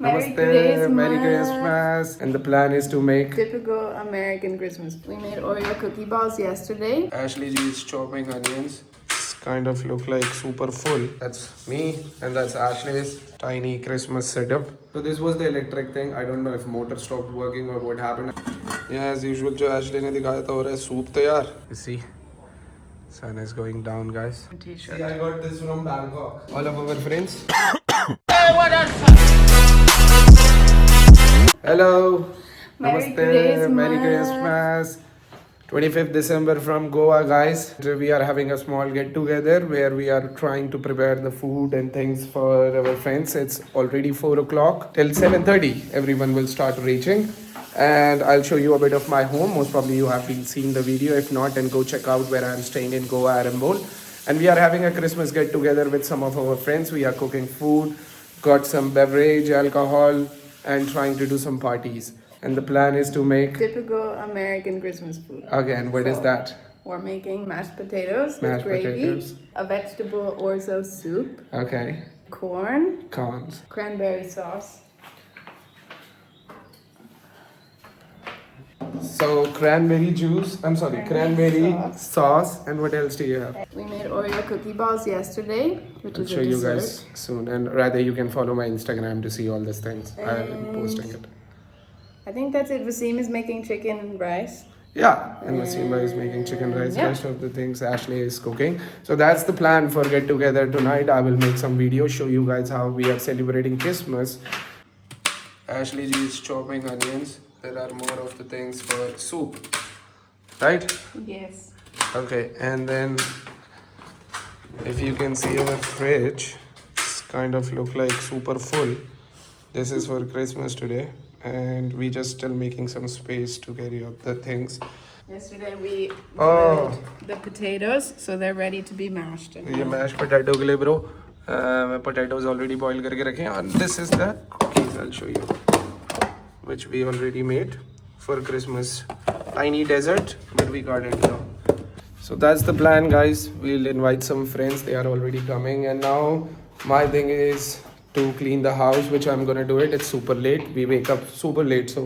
Namaste, Merry Christmas. And the plan is to make typical American Christmas. We made Oreo cookie balls yesterday. Ashley ji is chopping onions. It's kind of look like super full. That's me and that's Ashley's tiny Christmas setup. So this was the electric thing. I don't know if motor stopped working or what happened. Yeah, as usual, जो Ashley ने दिखाया था हो रहा है soup तैयार. You see, sun is going down, guys. T-shirt. See, I got this from Bangkok. All of our friends. Hello. Merry Namaste. Christmas. Merry Christmas. 25th December from Goa, guys. We are having a small get together where we are trying to prepare the food and things for our friends. It's already 4 o'clock. Till 7:30, everyone will start reaching. And I'll show you a bit of my home. Most probably you have been seeing the video. If not, then go check out where I'm staying in Goa, Arambol. And we are having a Christmas get together with some of our friends. We are cooking food, got some beverage, alcohol, and trying to do some parties. And the plan is to make Typical American Christmas food. again. What is that? We're making mashed potatoes Mashed with gravy, potatoes. a vegetable orzo soup, Okay, corn, corns. cranberry sauce. So cranberry juice. I'm sorry, cranberry sauce. And what else do you have? We made Oreo cookie balls yesterday, which I'll is show a you dessert. guys soon. And rather, you can follow my Instagram to see all these things. I'll be posting it. I think that's it. Vaseem is making chicken and rice. Yeah, and Masimba is making chicken rice. Yeah. Rest of the things Ashley is cooking. So that's the plan for get together tonight. I will make some videos, show you guys how we are celebrating Christmas. Ashley ji is chopping onions. There are more of the things for soup, right? Yes. Okay, and then if you can see our fridge, it's kind of look like super full. This is for Christmas today, and we just still making some space to carry out the things. Yesterday we Oh. boiled the potatoes, so they're ready to be mashed. ये mashed potato के लिए bro, मैं potatoes already boil करके रखे हैं, and this is the cookies I'll show you, which we already made for Christmas. Tiny dessert, but we got it now. So that's the plan, guys. We'll invite some friends. They are already coming, and now my thing is to clean the house, which I'm gonna do it. It's super late. We wake up super late, so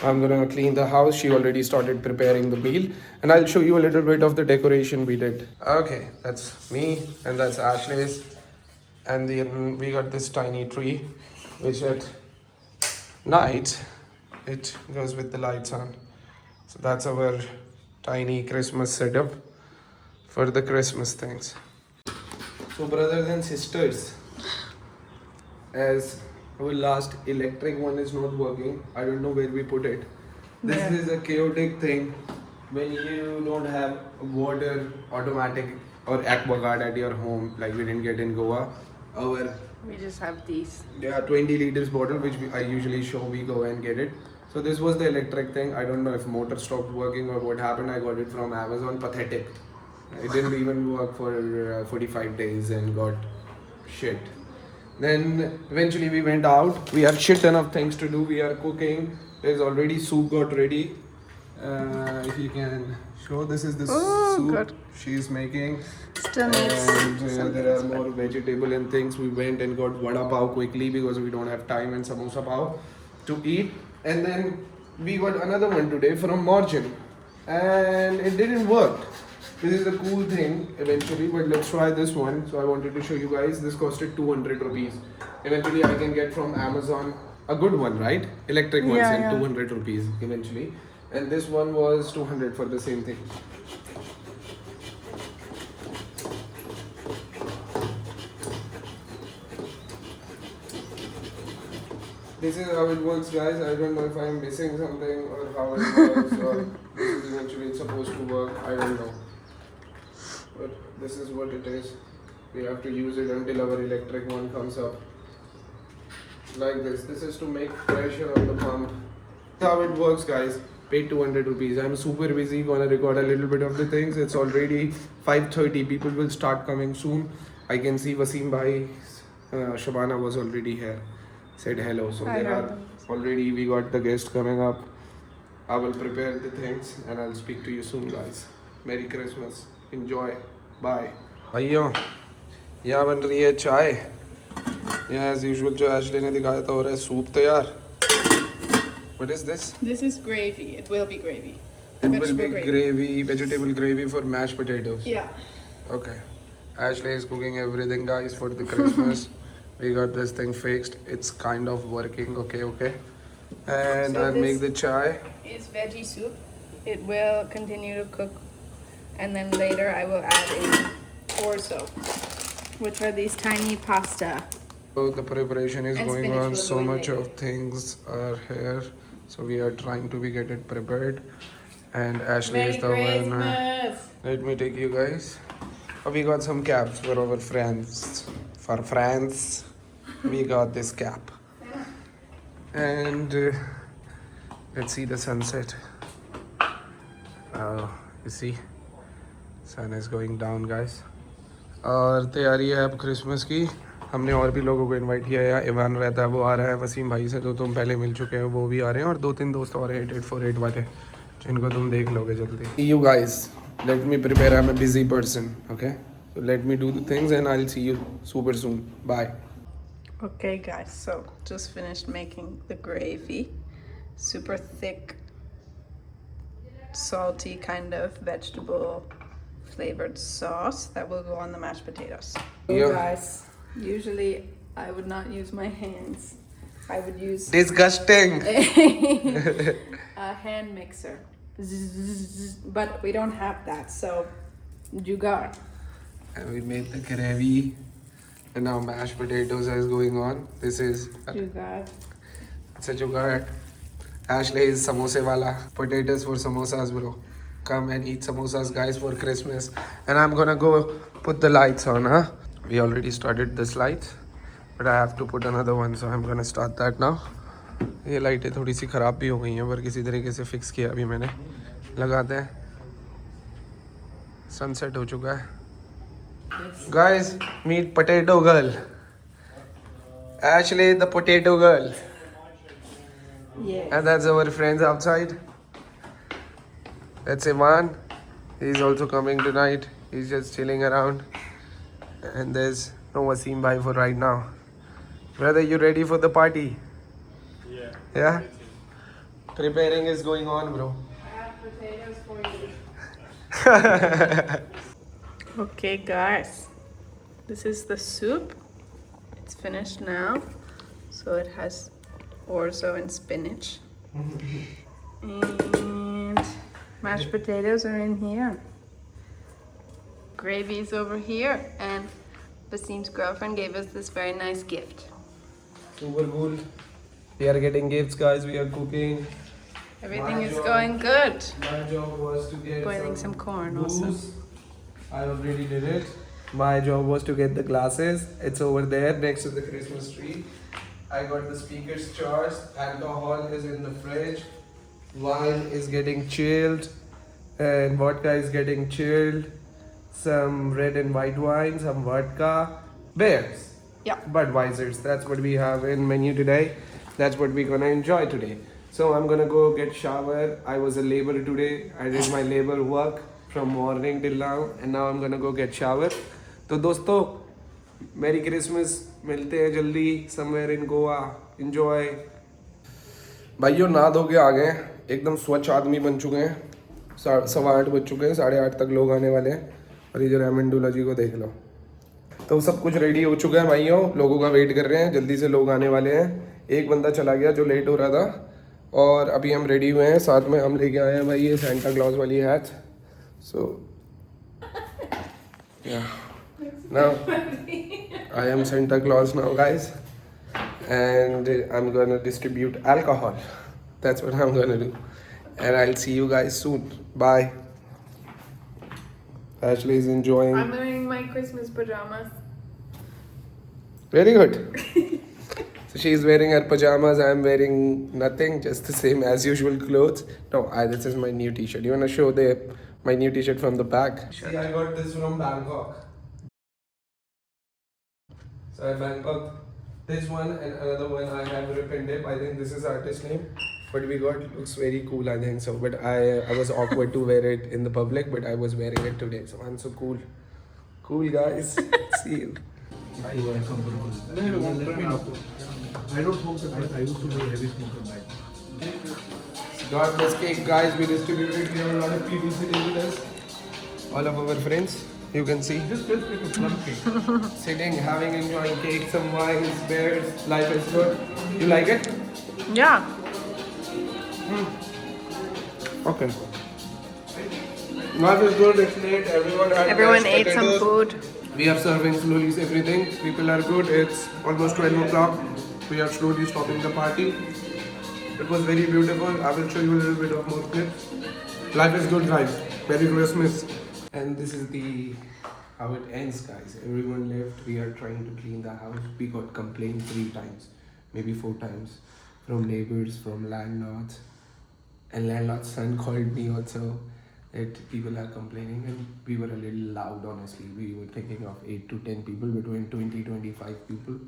I'm gonna clean the house. She already started preparing the meal, and I'll show you a little bit of the decoration we did. Okay, that's me, and that's Ashley's, and then we got this tiny tree, which at night it goes with the lights on. So that's our tiny Christmas setup for the Christmas things. So brothers and sisters, as our last electric one is not working, I don't know where we put it. This Yeah. is a chaotic thing when you don't have water automatic or aquaguard at your home, like we didn't get in Goa. Our We just have these. 20 liters bottle, which I usually show, we go and get it. So this was the electric thing. I don't know if motor stopped working or what happened. I got it from Amazon. Pathetic. It didn't even work for 45 days and got shit. Then eventually we went out. We have shit ton of things to do. We are cooking. There's already soup got ready. If you can show, this is the soup good. she's making. Still needs And there are more vegetable and things. We went and got vada pav quickly because we don't have time, and samosa pav to eat. And then we got another one today from Morgan, and it didn't work. This is the cool thing eventually, but let's try this one. So I wanted to show you guys. This costed 200 rupees. Eventually I can get from Amazon a good one, right? Electric ones Yeah, and yeah. 200 rupees eventually. And this one was 200 for the same thing. This is how it works, guys. I don't know if I'm missing something or how it works, or this is eventually it's supposed to work. I don't know. But this is what it is. We have to use it until our electric one comes up. Like this. This is to make pressure on the pump. That's how it works, guys. Paid 200 rupees. I'm super busy. Gonna record a little bit of the things. It's already 5:30. People will start coming soon. I can see Wasim bhai, Shabana was already here. Said hello. So Hi, there are Arambol. already, we got the guest coming up. I will prepare the things and I'll speak to you soon, guys. Merry Christmas. Enjoy. Bye. भाइयों, यहाँ बन रही है चाय. Yeah, as usual जो Ashley ने दिखाया था हो रहा है सूप तैयार. What is this? This is gravy. It will be gravy. It will Vegetable be gravy, vegetable gravy for mashed potatoes. Yeah. Okay. Ashley is cooking everything, guys, for the Christmas. We got this thing fixed. It's kind of working. Okay, okay. And So I'll make the chai. It's veggie soup. It will continue to cook, and then later I will add in orzo, which are these tiny pasta. So the preparation is And going spinach on. will So go in much later. of things are here. So we are trying to get it prepared. And Ashley is the one. Let me take you guys. We got some caps for our friends. For friends, we got this cap. And let's see the sunset. You see, sun is going down, guys. और तैयारी है अब Christmas की. हमने और भी लोगों को इनवाइट किया है. इवान रहता है, वो आ रहा है. वसीम भाई से तो तुम पहले मिल चुके हो, वो भी आ रहे हैं. और 2-3 दोस्त और हैं 8848 वाले, जिनको तुम देख लोगे जल्दी. You guys, let me prepare. I'm a busy person, okay? So let me do the things and I'll see you super soon. Bye. Okay, guys. So just finished making the gravy. Super thick, salty kind of vegetable flavored sauce that will go on the mashed potatoes. Yeah. Guys, usually I would not use my hands. I would use Disgusting. a hand mixer. But we don't have that, so jugaad. And we made the gravy. And now mashed potatoes is going on. This is Jugaad. it's a jugaad. Ashley is samosa wala. Potatoes for samosas, bro. Come and eat samosas, guys, for Christmas. And I'm gonna go put the lights on, huh? We already started this light, but I have to put another one, so I'm gonna start that now. ये लाइटें थोड़ी सी ख़राब भी हो गई हैं, पर किसी तरीके से फिक्स किया अभी मैंने. लगाते हैं. सनसेट हो चुका है. Guys, meet potato girl. Ashley, the potato girl. Yes. And that's our friends outside. That's Iman. He's also coming tonight. He's just chilling around. And there's no Wasim bhai for right now. Brother, you ready for the party? Yeah. Yeah? Preparing is going on, bro. I have potatoes for you. Okay, guys. This is the soup. It's finished now. So it has orzo and spinach. And mashed potatoes are in here. Gravy is over here. And Basim's girlfriend gave us this very nice gift. Super cool. We are getting gifts, guys. We are cooking. Everything My is job- going good. My job was to get Boiling some corn also. booze. I already did it. My job was to get the glasses. It's over there next to the Christmas tree. I got the speakers charged. Alcohol is in the fridge. Wine is getting chilled. And vodka is getting chilled. Some red and white wine, some vodka. Beers. Yeah. Budweisers. That's what we have in menu today. That's what we're gonna enjoy today. So I'm gonna go get shower. I was a laborer today. I did my labor work from morning till now, and now I'm gonna go get shower. तो दोस्तों, Merry Christmas. मिलते हैं जल्दी somewhere in Goa. Enjoy. भाइयों नहा धो के आ गए हैं. एकदम स्वच्छ आदमी बन चुके हैं. 8:15 बज चुके हैं. 8:30 तक लोग आने वाले हैं. और इधर अमेंडुला जी को देख लो. तो सब कुछ रेडी हो चुका है भाइयों. लोगों का वेट कर रहे हैं. जल्दी से लोग आने वाले हैं. एक बंदा चला गया जो लेट हो रहा था. और अभी हम रेडी हुए हैं. साथ में हम लेके आए हैं भाई ये सेंटा क्लॉज वाली हैट. सो या now I am Santa Claus now, guys, and I'm gonna distribute alcohol. That's what I'm gonna do, and I'll see you guys soon. Bye. Ashley is enjoying. I'm wearing my Christmas pajamas. Very good. So she's wearing her pajamas. I'm wearing nothing, just the same as usual clothes. No, this is my new T-shirt. You wanna show my new T-shirt from the back? See, I got this from Bangkok. So I Bangkok this one and another one I have ripped dip. I think this is artist name. But we got looks very cool, I think so. But I was awkward to wear it in the public, but I was wearing it today. So I'm so cool. Cool guys. See you. if you are comfortable with that. Let me know. I don't smoke that, but I used to be a heavy smoker back then. Got this cake, guys. We distributed here. A lot of people sitting with us. All of our friends. You can see. Just feels like a plum cake. Sitting, having, enjoying cake, some wines, beers. Life is good. You like it? Yeah. Okay. Life is good. It's late. Everyone ate some food. We are serving slowly everything. People are good. It's almost 12 o'clock. We are slowly stopping the party. It was very beautiful. I will show you a little bit of more clips. Life is good, guys. Merry Christmas. And this is the how it ends, guys. Everyone left. We are trying to clean the house. We got complained 3 times, maybe 4 times, from neighbors, from landlords. And landlord's son called me also that people are complaining, and we were a little loud, honestly. We were thinking of 8 to 10 people, between 20-25 people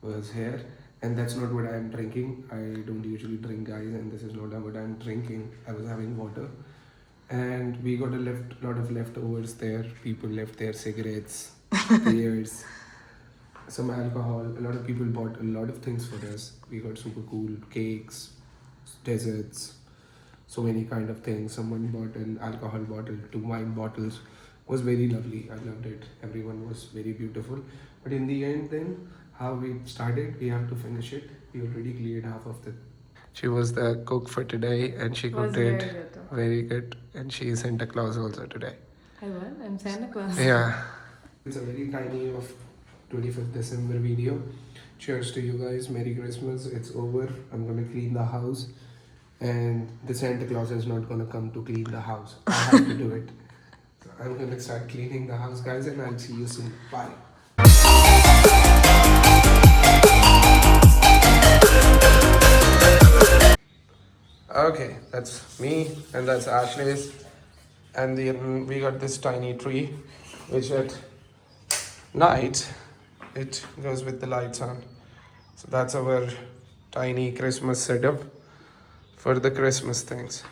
was here. And that's not what I am drinking. I don't usually drink, guys, and this is not what I'm drinking. I was having water. And we got a lot of leftovers there. People left their cigarettes, beers, some alcohol. A lot of people bought a lot of things for us. We got super cool cakes, desserts, so many kind of things. Someone bought an alcohol bottle, 2 wine bottles. Was very lovely. I loved it. Everyone was very beautiful. But in the end, then how we started, we have to finish it. We already cleared half of the. She was the cook for today, and she cooked it very good. And she is Santa Claus also today. I what? I'm Santa Claus. Yeah. It's a very tiny of 25th December video. Cheers to you guys. Merry Christmas. It's over. I'm gonna clean the house. And the Santa Claus is not gonna come to clean the house. I have to do it. So I'm gonna start cleaning the house, guys, and I'll see you soon. Bye. Okay, that's me and that's Ashley's. And then we got this tiny tree, which at night it goes with the lights on. So that's our tiny Christmas setup for the Christmas things.